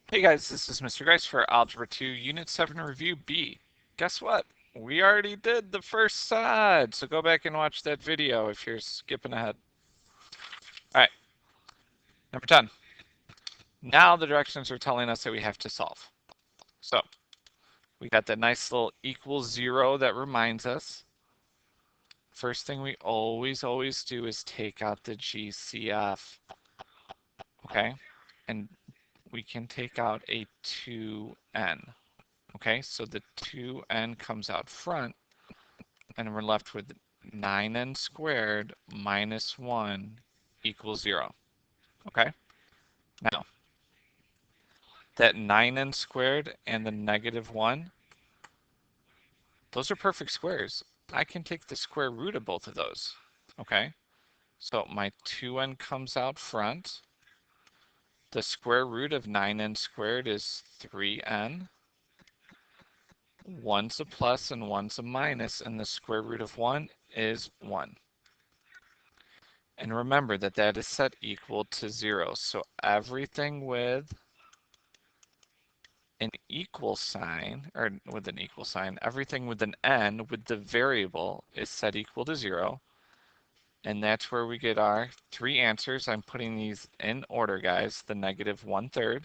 Hey guys, this is Mr. Grice for Algebra 2, Unit 7 Review B. Guess what? We already did the first side, so go back and watch that video if you're skipping ahead. Alright, number 10. Now the directions are telling us that we have to solve. So, we got that nice little equals 0 that reminds us. First thing we always do is take out the GCF. Okay? And we can take out a 2n. Okay, so the 2n comes out front, and we're left with 9n squared minus 1 equals 0. Okay, now that 9n squared and the negative 1, those are perfect squares. I can take the square root of both of those. Okay, so my 2n comes out front. The square root of 9n squared is 3n. One's a plus and one's a minus, and the square root of 1 is 1. And remember that that is set equal to 0. So everything with an equal sign, or with an equal sign, everything with an n with the variable is set equal to 0. And that's where we get our three answers. I'm putting these in order, guys. The negative 1/3,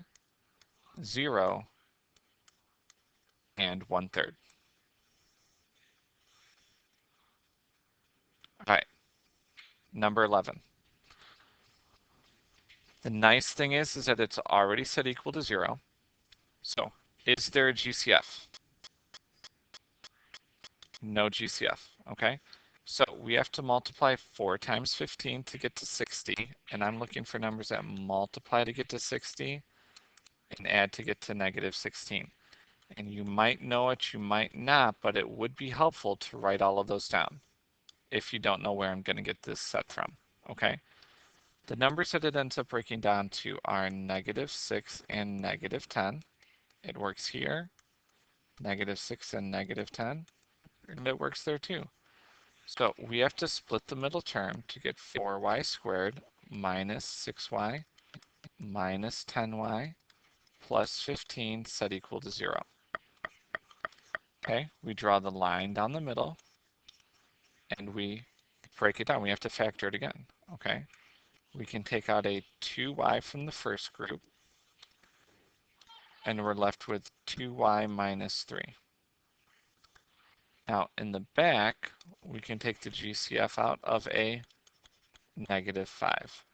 0, and 1/3. All right, number 11. The nice thing is that it's already set equal to 0. So is there a GCF? No GCF, okay? So we have to multiply 4 times 15 to get to 60, and I'm looking for numbers that multiply to get to 60 and add to get to negative 16. And you might know it, you might not, but it would be helpful to write all of those down if you don't know where I'm going to get this set from, okay? The numbers that it ends up breaking down to are negative 6 and negative 10. It works here, negative 6 and negative 10, and it works there too. So we have to split the middle term to get 4y squared minus 6y minus 10y plus 15 set equal to 0. Okay, we draw the line down the middle and we break it down. We have to factor it again. Okay, we can take out a 2y from the first group and we're left with 2y minus 3. Now in the back, we can take the GCF out of a negative 5.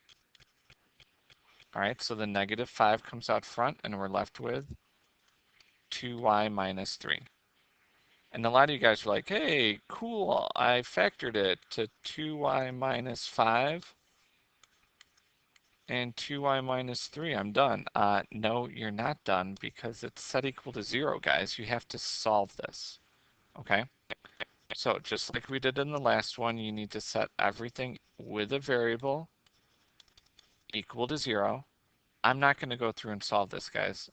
All right, so the negative 5 comes out front and we're left with 2y minus 3. And a lot of you guys are like, hey, cool, I factored it to 2y minus 5 and 2y minus 3, I'm done. No, you're not done because it's set equal to 0, guys. You have to solve this, okay? So just like we did in the last one, you need to set everything with a variable equal to 0. I'm not going to go through and solve this, guys.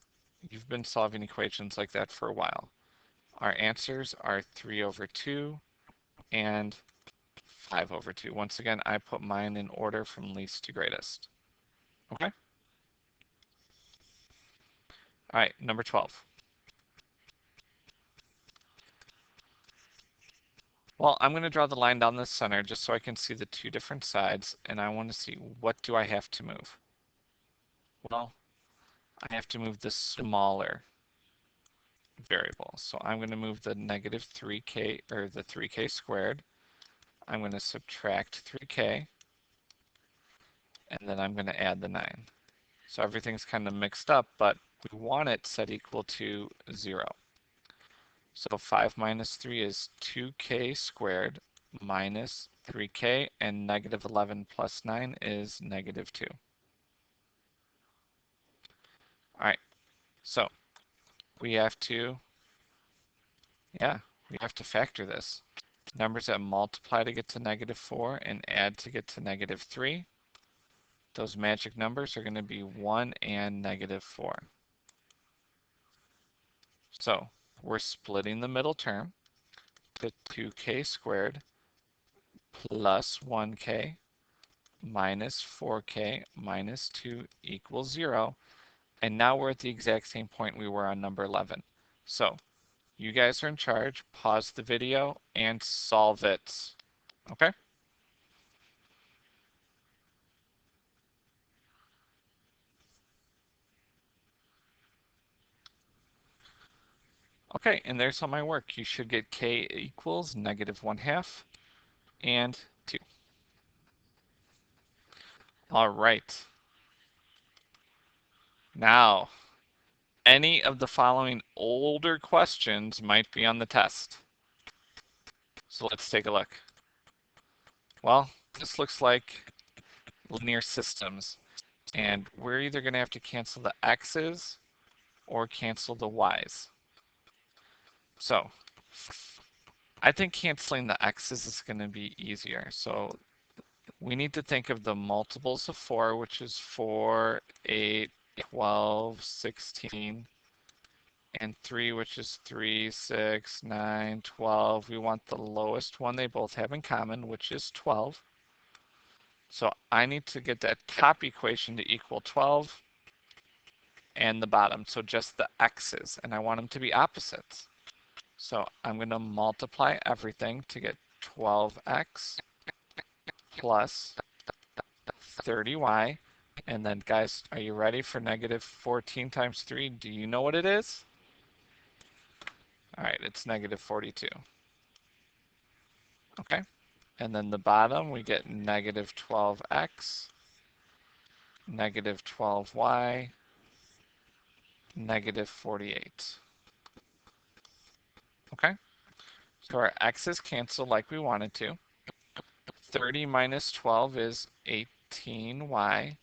You've been solving equations like that for a while. Our answers are 3/2 and 5/2. Once again, I put mine in order from least to greatest. Okay? All right, number 12. Well, I'm going to draw the line down the center just so I can see the two different sides, and I want to see what do I have to move. Well, I have to move the smaller variable. So I'm going to move the negative 3k, or the 3k squared. I'm going to subtract 3k, and then I'm going to add the 9. So everything's kind of mixed up, but we want it set equal to 0. So 5 minus 3 is 2k squared minus 3k, and negative 11 plus 9 is negative 2. All right, so we have to, we have to factor this. Numbers that multiply to get to negative 4 and add to get to negative 3. Those magic numbers are going to be 1 and negative 4. So we're splitting the middle term to 2k squared plus 1k minus 4k minus 2 equals 0. And now we're at the exact same point we were on number 11. So you guys are in charge. Pause the video and solve it. Okay? Okay, and there's all my work. You should get k equals -1/2 and 2. All right. Now, any of the following older questions might be on the test. So let's take a look. Well, this looks like linear systems, and we're either going to have to cancel the x's or cancel the y's. So I think canceling the x's is going to be easier. So we need to think of the multiples of 4, which is 4, 8, 12, 16, and 3, which is 3, 6, 9, 12. We want the lowest one they both have in common, which is 12. So I need to get that top equation to equal 12 and the bottom, so just the x's, and I want them to be opposites. So I'm going to multiply everything to get 12x plus 30y. And then, guys, are you ready for -14 times 3? Do you know what it is? All right, it's -42. Okay, and then the bottom, we get -12x, -12y, -48. Okay, so our x's cancel like we wanted to. 30 minus 12 is 18y.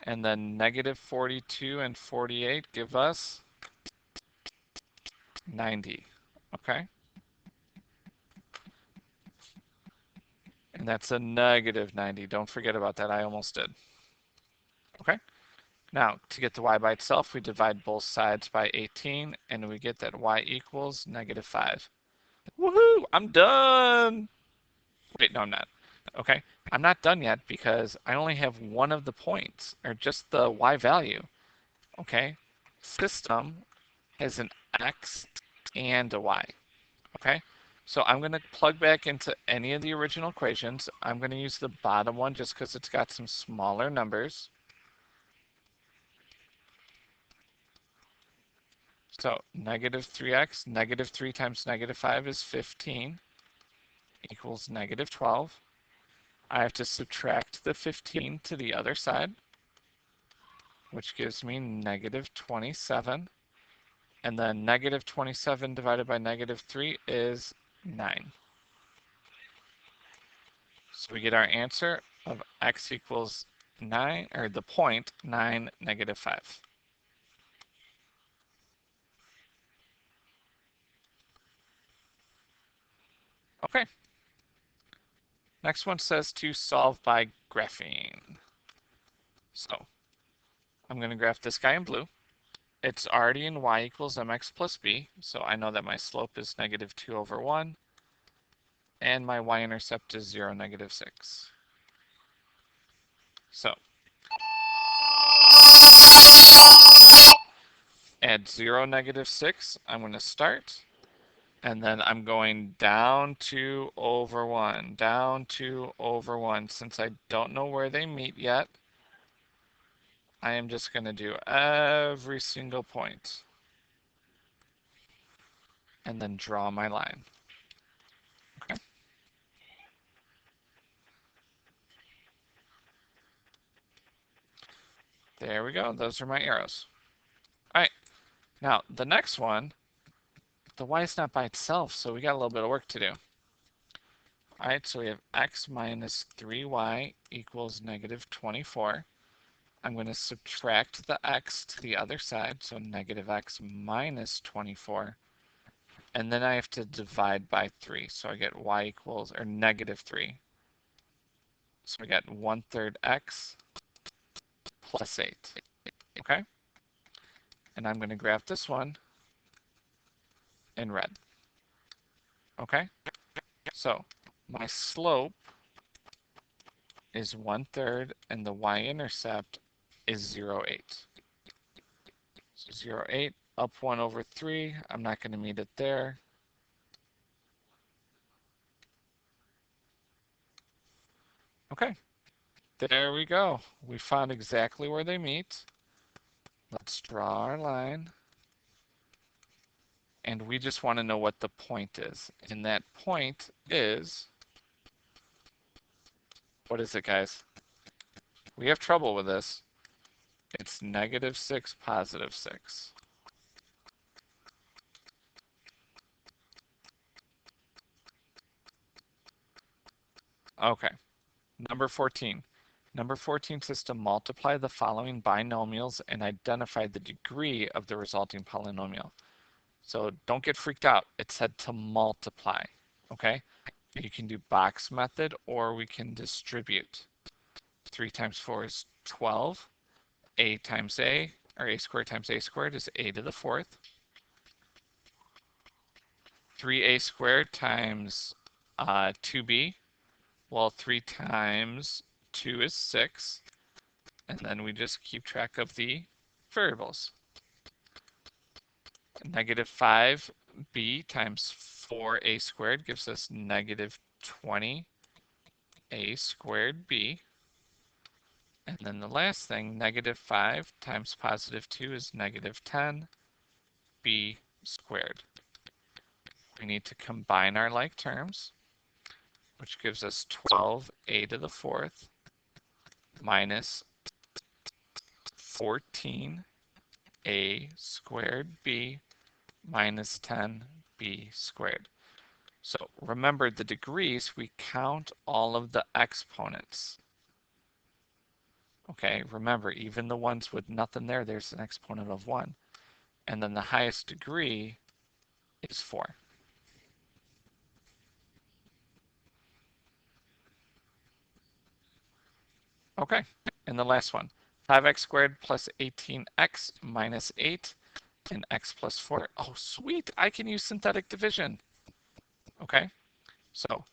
And then -42 and 48 give us 90. Okay? And that's a -90. Don't forget about that. I almost did. Okay? Now, to get the y by itself, we divide both sides by 18, and we get that y equals -5. Woohoo! I'm done! Wait, no, I'm not. Okay? I'm not done yet because I only have one of the points, or just the y value. Okay? System has an x and a y. Okay? So I'm going to plug back into any of the original equations. I'm going to use the bottom one just because it's got some smaller numbers. So -3x, -3 times -5 is 15, equals -12. I have to subtract the 15 to the other side, which gives me -27. And then -27 divided by -3 is 9. So we get our answer of x equals 9, or the point 9, -5. Okay. Next one says to solve by graphing. So I'm going to graph this guy in blue. It's already in y equals mx plus b, so I know that my slope is -2/1, and my y-intercept is 0, -6. So at 0, -6, I'm going to start, and then I'm going down 2/1, down 2/1. Since I don't know where they meet yet, I am just going to do every single point and then draw my line. Okay. There we go. Those are my arrows. All right. Now, the next one, the y is not by itself, so we got a little bit of work to do. All right, so we have x minus 3y equals -24. I'm going to subtract the x to the other side, so -x minus 24. And then I have to divide by 3, so I get y equals, or -3. So I get 1/3 x plus 8. Okay? And I'm going to graph this one in red. Okay? So my slope is 1/3, and the y-intercept is 0, 8. So 0, 8, up 1 over 3. I'm not going to meet it there. Okay, there we go. We found exactly where they meet. Let's draw our line. And we just want to know what the point is. And that point is, what is it, guys? We have trouble with this. It's -6, +6. Okay, number 14. Number 14 says to multiply the following binomials and identify the degree of the resulting polynomial. So don't get freaked out. It said to multiply, okay? You can do box method or we can distribute. 3 times 4 is 12. A times A, or A squared times A squared is A to the 4th. 3A squared times 2B, well, 3 times 2 is 6. And then we just keep track of the variables. -5b times 4a squared gives us -20a squared b. And then the last thing, -5 times +2 is -10b squared. We need to combine our like terms, which gives us 12a to the 4th minus 14a squared b minus 10b squared. So remember the degrees, we count all of the exponents. Okay, remember even the ones with nothing there, there's an exponent of 1. And then the highest degree is 4. Okay, and the last one, 5x squared plus 18x minus 8 and x plus 4. Oh, sweet, I can use synthetic division. Okay, so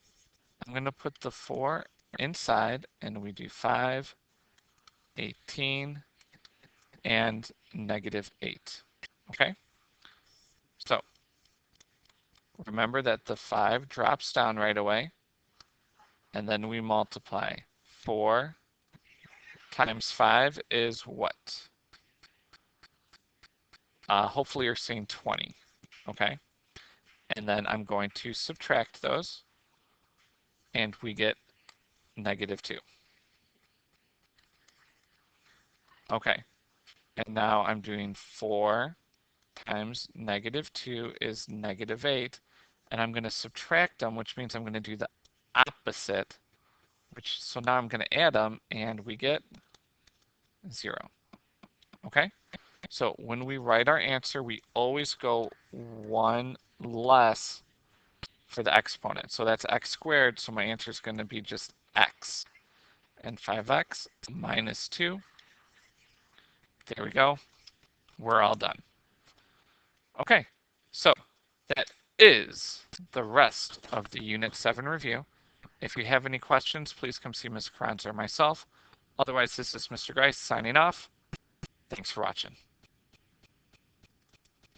I'm going to put the 4 inside and we do 5, 18, and -8. Okay, so remember that the 5 drops down right away, and then we multiply. 4 times 5 is what? Hopefully you're seeing 20, okay? And then I'm going to subtract those, and we get -2. Okay, and now I'm doing 4 times -2 is -8, and I'm going to subtract them, which means I'm going to do the opposite, so now I'm going to add them, and we get 0. Okay, so when we write our answer, we always go 1 less for the exponent. So that's x squared, so my answer is going to be just x. And 5x minus 2. There we go. We're all done. Okay, so that is the rest of the Unit 7 review. If you have any questions, please come see Ms. Carranza or myself. Otherwise, this is Mr. Grice signing off. Thanks for watching.